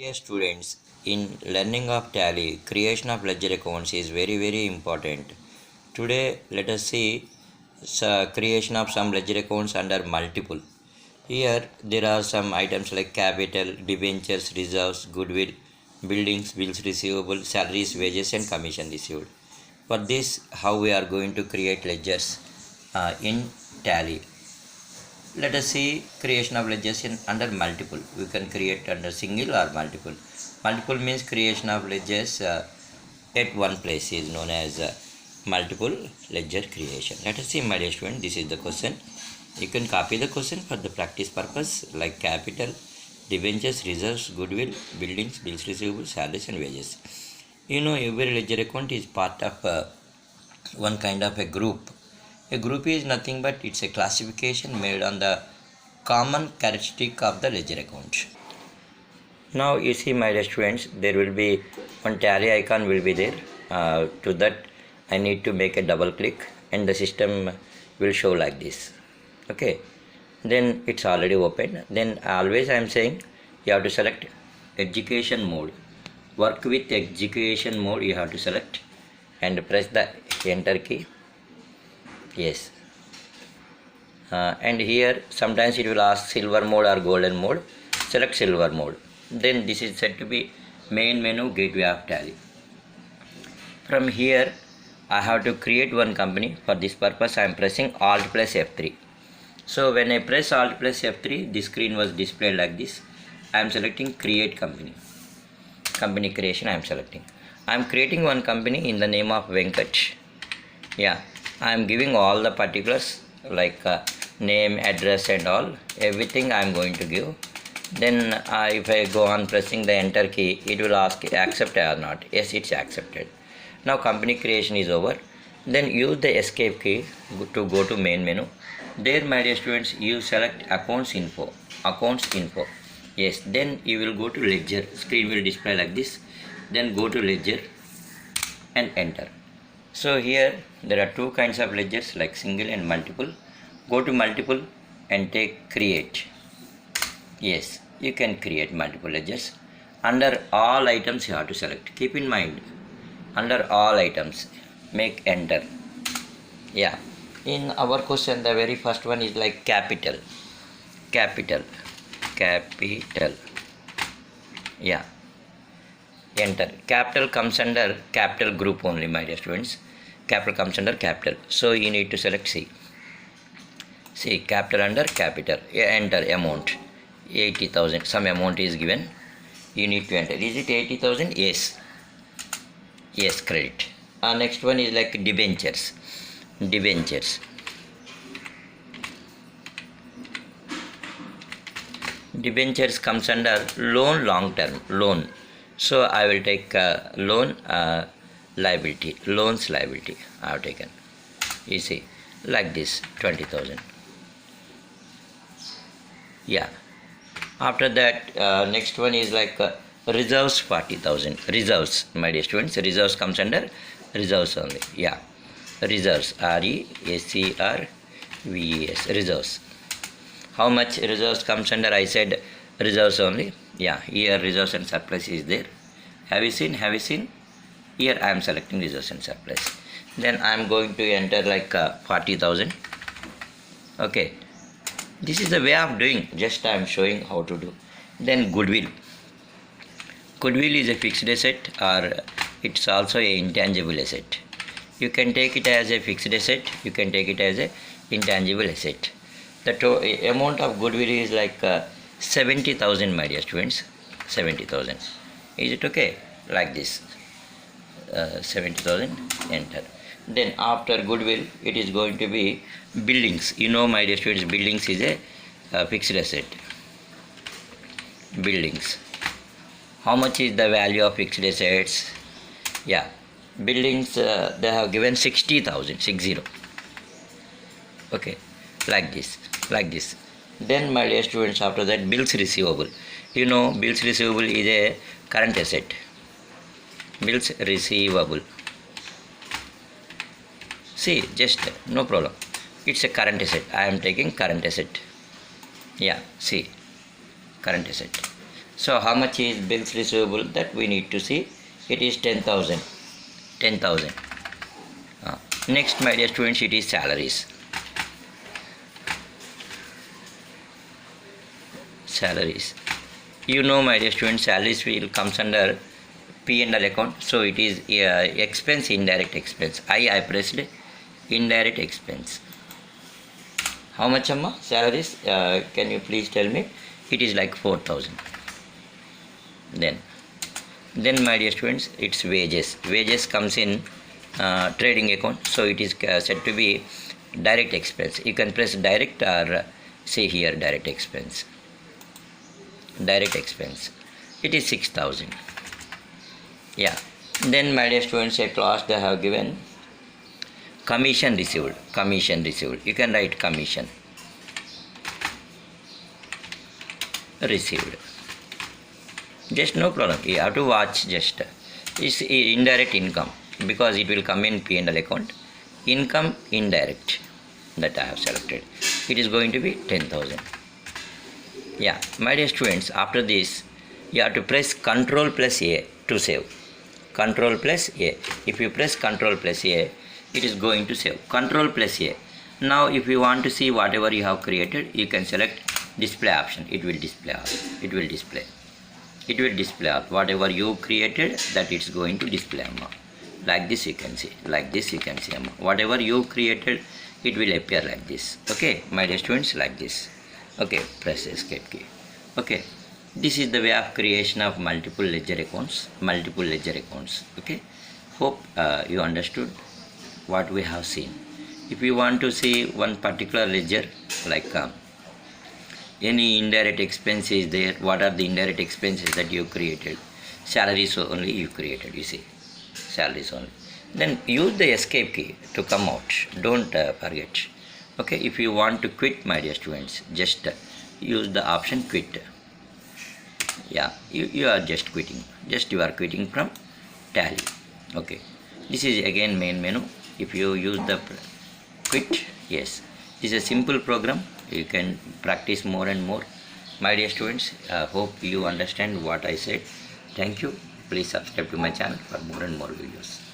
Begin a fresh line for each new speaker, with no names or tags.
Dear students, in learning of Tally, creation of ledger accounts is very important. Today, let us see creation of some ledger accounts under multiple. Here, there are some items like capital, debentures, reserves, goodwill, buildings, bills receivable, salaries, wages, and commission received. For this, how we are going to create ledgers in Tally. Let us see creation of ledgers in under multiple. We can create under single or multiple. Multiple means creation of ledgers at one place is known as multiple ledger creation. Let us see, my dear student, this is the question. You can copy the question for the practice purpose like capital, debentures, reserves, goodwill, buildings, bills receivable, salaries and wages. You know, every ledger account is part of one kind of a group. A group is nothing but it's a classification made on the common characteristic of the ledger account. Now you see, my dear students, there will be one tally icon will be there. To that I need to make a double click and the system will show like this. Okay, then it's already opened. Then always I am saying you have to select education mode. Work with education mode you have to select and press the enter key. Yes, and here sometimes it will ask silver mode or golden mode. Select silver mode. Then this is said to be main menu gateway of Tally. From here I have to create one company. For this purpose I am pressing Alt plus F3. So when I press Alt plus F3, the screen was displayed like this. I am selecting create company. Company creation I am selecting. I am creating one company in the name of Venkat. Yeah, I am giving all the particulars like name, address and all. Everything I am going to give. Then if I go on pressing the enter key, it will ask accept or not. Yes, it's accepted. Now company creation is over. Then use the escape key to go to main menu. There, my dear students, you select accounts info. Yes, then you will go to ledger. Screen will display like this. Then go to ledger and enter. So here there are two kinds of ledgers like single and multiple. Go to multiple and take create. Yes, you can create multiple ledgers. Under all items you have to select. Keep in mind, under all items, make enter. Yeah, in our question the very first one is like capital. Yeah, enter. Capital comes under capital group only, my dear students. Capital comes under capital. So you need to select C. See, capital under capital. Enter amount. 80,000. Some amount is given. You need to enter. Is it 80,000? Yes. Yes, credit. Next one is like debentures. Debentures comes under loan, long term loan. So I will take loan liability. Loans liability I have taken. You see, like this, 20,000. Yeah. After that, next one is like reserves, 40,000. Reserves, my dear students. Reserves comes under reserves only. Yeah. Reserves, RESERVES. Reserves. How much reserves comes under? I said reserves only. Yeah. Here reserves and surplus is there. Have you seen? Here I am selecting reserves and surplus. Then I am going to enter like 40,000. Okay. This is the way of doing. Just I am showing how to do. Then goodwill. Goodwill is a fixed asset or it's also a intangible asset. You can take it as a fixed asset. You can take it as a intangible asset. The amount of goodwill is like 70,000, my dear students. 70,000. Is it okay? Like this. 70,000. Enter. Then after goodwill, it is going to be buildings. You know, my dear students, buildings is a fixed asset. Buildings. How much is the value of fixed assets? Yeah, buildings they have given 60,000. 60. Okay, like this. Then, my dear students, after that, bills receivable. You know, bills receivable is a current asset. Bills receivable. See, just no problem. It's a current asset. I am taking current asset. Yeah, see, current asset. So how much is bills receivable, that we need to see. It is 10,000. 10,000. Next, my dear students, it is salaries. Salaries. You know, my dear students, salaries will comes under P&L account. So it is expense, indirect expense. I pressed indirect expense. How much, Amma? Salaries? Can you please tell me? It is like 4,000. Then my dear students, it's wages. Wages comes in trading account. So it is said to be direct expense. You can press direct or say here direct expense. Direct expense. It is 6,000. Yeah. Then my dear students, at last they have given commission received. Commission received. You can write commission received. Just no problem. You have to watch just. It's indirect income because it will come in P&L account. Income indirect that I have selected. It is going to be 10,000. Yeah, my dear students, after this you have to press Ctrl plus A to save. Ctrl plus A. If you press Ctrl plus A, it is going to save. Ctrl plus A. Now if you want to see whatever you have created, you can select display option. It will display all. It will display. It will display all. Whatever you created, that it's going to display. Like this you can see. Like this you can see. Whatever you created, it will appear like this. Okay, my dear students, like this. Okay, press escape key. Okay, this is the way of creation of multiple ledger accounts. Okay, hope you understood what we have seen. If you want to see one particular ledger, like any indirect expense is there, what are the indirect expenses that you created? Salaries only you created, you see, salaries only. Then use the escape key to come out. Don't forget. Okay, if you want to quit, my dear students, just use the option quit. Yeah, you are just quitting. Just you are quitting from Tally. Okay, this is again main menu. If you use the quit, yes, this is a simple program. You can practice more and more. My dear students, hope you understand what I said. Thank you. Please subscribe to my channel for more and more videos.